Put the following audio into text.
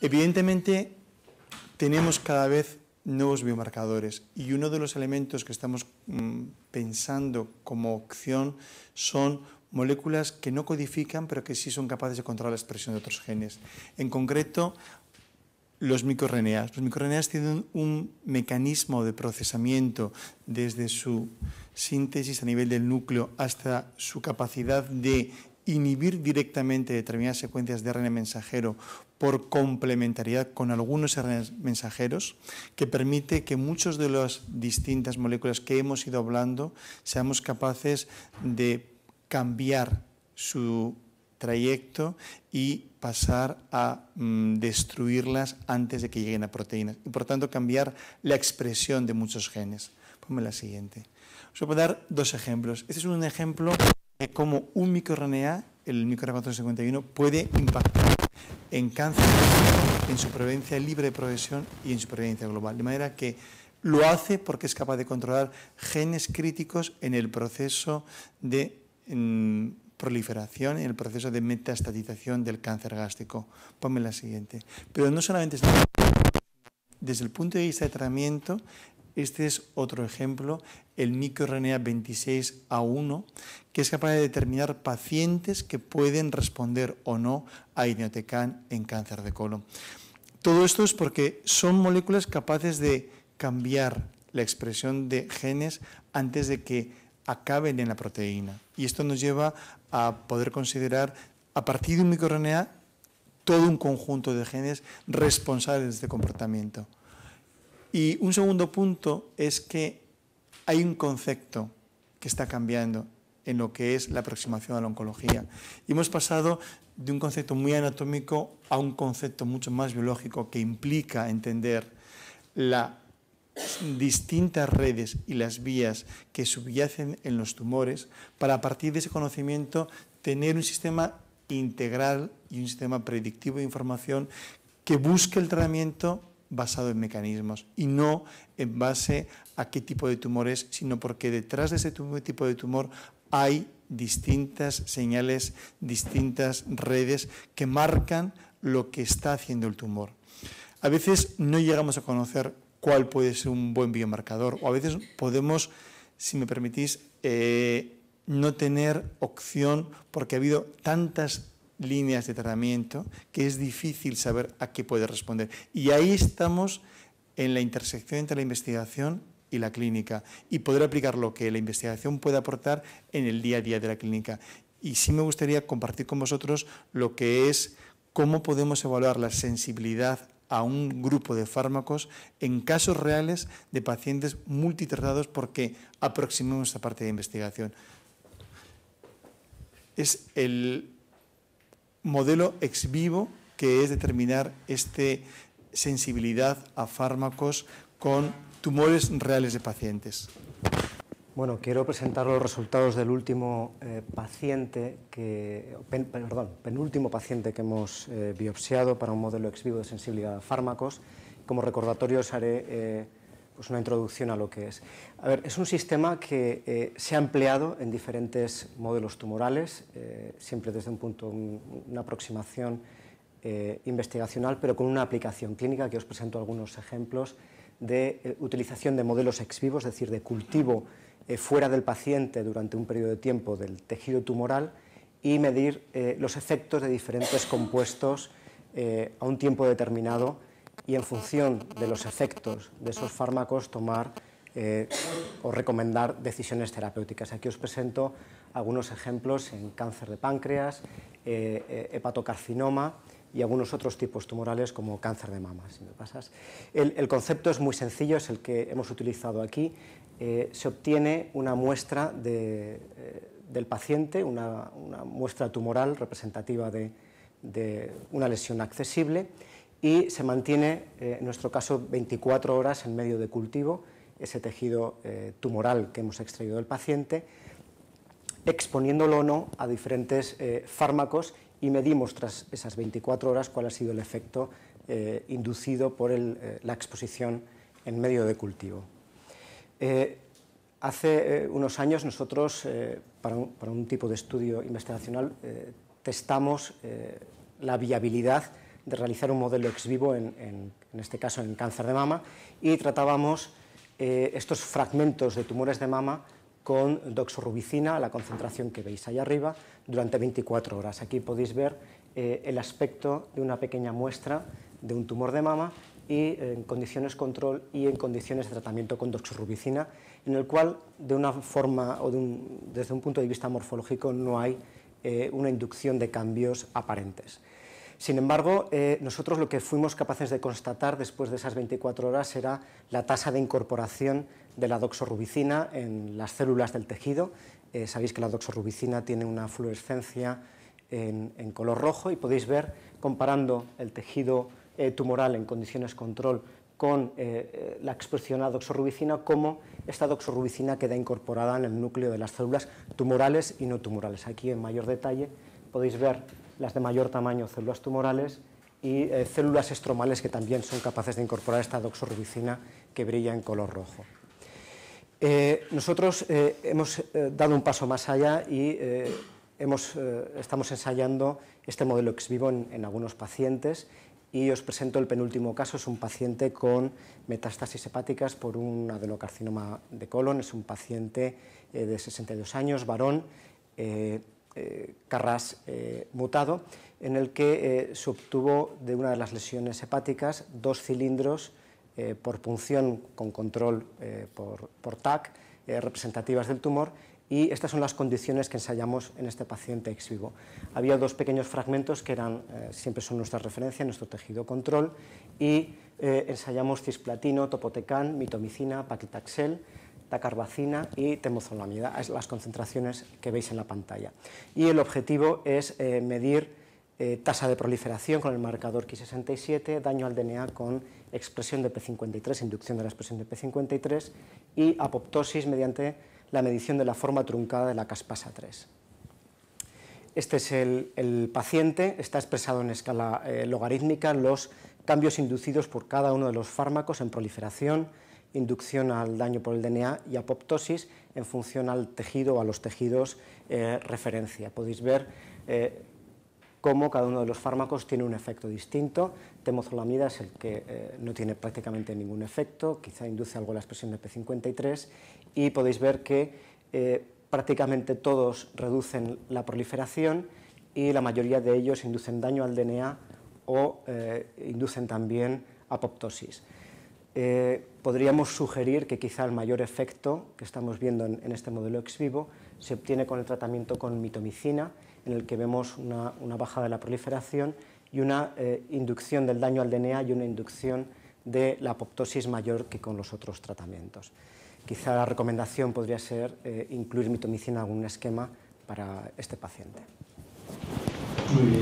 Evidentemente, tenemos cada vez nuevos biomarcadores y uno de los elementos que estamos pensando como opción son moléculas que no codifican, pero que sí son capaces de controlar la expresión de otros genes. En concreto, los microRNAs. Los microRNAs tienen un mecanismo de procesamiento desde su síntesis a nivel del núcleo hasta su capacidad de inhibir directamente determinadas secuencias de ARN mensajero por complementariedad con algunos ARN mensajeros, que permite que muchas de las distintas moléculas que hemos ido hablando seamos capaces de cambiar su trayecto y pasar a destruirlas antes de que lleguen a proteínas y, por tanto, cambiar la expresión de muchos genes. Ponme la siguiente. Os voy a dar dos ejemplos. Este es un ejemplo de cómo un microRNA, el microRNA 451, puede impactar en cáncer, en supervivencia libre de progresión y en supervivencia global. De manera que lo hace porque es capaz de controlar genes críticos en el proceso de proliferación, en el proceso de metastatización del cáncer gástrico. Ponme la siguiente. Pero no solamente desde el punto de vista de tratamiento, este es otro ejemplo, el microRNA 26A1, que es capaz de determinar pacientes que pueden responder o no a irinotecan en cáncer de colon. Todo esto es porque son moléculas capaces de cambiar la expresión de genes antes de que acaben en la proteína. Y esto nos lleva a poder considerar, a partir de un microRNA, todo un conjunto de genes responsables de este comportamiento. Y un segundo punto es que hay un concepto que está cambiando en lo que es la aproximación a la oncología. Y hemos pasado de un concepto muy anatómico a un concepto mucho más biológico que implica entender las distintas redes y las vías que subyacen en los tumores para, a partir de ese conocimiento, tener un sistema integral y un sistema predictivo de información que busque el tratamiento basado en mecanismos y no en base a qué tipo de tumores, sino porque detrás de ese tipo de tumor hay distintas señales, distintas redes que marcan lo que está haciendo el tumor. A veces no llegamos a conocer cuál puede ser un buen biomarcador, o a veces podemos, si me permitís, no tener opción porque ha habido tantas líneas de tratamiento que es difícil saber a qué puede responder. Y ahí estamos en la intersección entre la investigación y la clínica y poder aplicar lo que la investigación puede aportar en el día a día de la clínica. Y sí me gustaría compartir con vosotros lo que es cómo podemos evaluar la sensibilidad a un grupo de fármacos en casos reales de pacientes multitratados porque aproximamos esta parte de investigación. Es el modelo ex vivo, que es determinar esta sensibilidad a fármacos con tumores reales de pacientes. Bueno, quiero presentar los resultados del último penúltimo paciente que hemos biopsiado para un modelo ex vivo de sensibilidad a fármacos. Como recordatorio os haré pues una introducción a lo que es. A ver, es un sistema que se ha empleado en diferentes modelos tumorales, siempre desde una aproximación investigacional, pero con una aplicación clínica, que os presento algunos ejemplos de utilización de modelos ex vivo, es decir, de cultivo fuera del paciente durante un periodo de tiempo del tejido tumoral y medir los efectos de diferentes compuestos a un tiempo determinado y en función de los efectos de esos fármacos tomar o recomendar decisiones terapéuticas. Aquí os presento algunos ejemplos en cáncer de páncreas, hepatocarcinoma y algunos otros tipos tumorales como cáncer de mama. Si me pasas. El concepto es muy sencillo, es el que hemos utilizado aquí. Se obtiene una muestra del paciente, una muestra tumoral representativa de una lesión accesible y se mantiene, en nuestro caso, 24 horas en medio de cultivo, ese tejido tumoral que hemos extraído del paciente, exponiéndolo o no a diferentes fármacos y medimos tras esas 24 horas cuál ha sido el efecto inducido por la exposición en medio de cultivo. Hace unos años nosotros, para un tipo de estudio investigacional, testamos la viabilidad de realizar un modelo ex vivo, en este caso en cáncer de mama, y tratábamos estos fragmentos de tumores de mama con doxorubicina, a la concentración que veis ahí arriba, durante 24 horas. Aquí podéis ver el aspecto de una pequeña muestra de un tumor de mama y en condiciones control y en condiciones de tratamiento con doxorubicina, en el cual de una forma o desde un punto de vista morfológico no hay una inducción de cambios aparentes. Sin embargo, nosotros lo que fuimos capaces de constatar después de esas 24 horas era la tasa de incorporación de la doxorubicina en las células del tejido. Sabéis que la doxorubicina tiene una fluorescencia en color rojo y podéis ver, comparando el tejido tumoral en condiciones control con la exposición a doxorubicina, cómo esta doxorubicina queda incorporada en el núcleo de las células tumorales y no tumorales. Aquí en mayor detalle podéis ver las de mayor tamaño, células tumorales, y células estromales que también son capaces de incorporar esta doxorubicina que brilla en color rojo. Nosotros hemos dado un paso más allá y estamos ensayando este modelo ex vivo en algunos pacientes, y os presento el penúltimo caso. Es un paciente con metástasis hepáticas por un adenocarcinoma de colon. Es un paciente de 62 años, varón, Carras mutado, en el que se obtuvo de una de las lesiones hepáticas 2 cilindros por punción con control por TAC, representativas del tumor, y estas son las condiciones que ensayamos en este paciente ex vivo. Había 2 pequeños fragmentos que siempre son nuestra referencia, nuestro tejido control, y ensayamos cisplatino, topotecan, mitomicina, paclitaxel, tacarbacina y temozolomida, es las concentraciones que veis en la pantalla. Y el objetivo es medir tasa de proliferación con el marcador Ki67, daño al DNA con expresión de P53, inducción de la expresión de P53, y apoptosis mediante la medición de la forma truncada de la caspasa 3. Este es el paciente, está expresado en escala logarítmica los cambios inducidos por cada uno de los fármacos en proliferación, inducción al daño por el DNA y apoptosis en función al tejido o a los tejidos referencia. Podéis ver cómo cada uno de los fármacos tiene un efecto distinto. Temozolomida es el que no tiene prácticamente ningún efecto, quizá induce algo la expresión de P53, y podéis ver que prácticamente todos reducen la proliferación y la mayoría de ellos inducen daño al DNA o inducen también apoptosis. Podríamos sugerir que quizá el mayor efecto que estamos viendo en este modelo ex vivo se obtiene con el tratamiento con mitomicina, en el que vemos una bajada de la proliferación y una inducción del daño al DNA y una inducción de la apoptosis mayor que con los otros tratamientos. Quizá la recomendación podría ser incluir mitomicina en algún esquema para este paciente. Muy bien.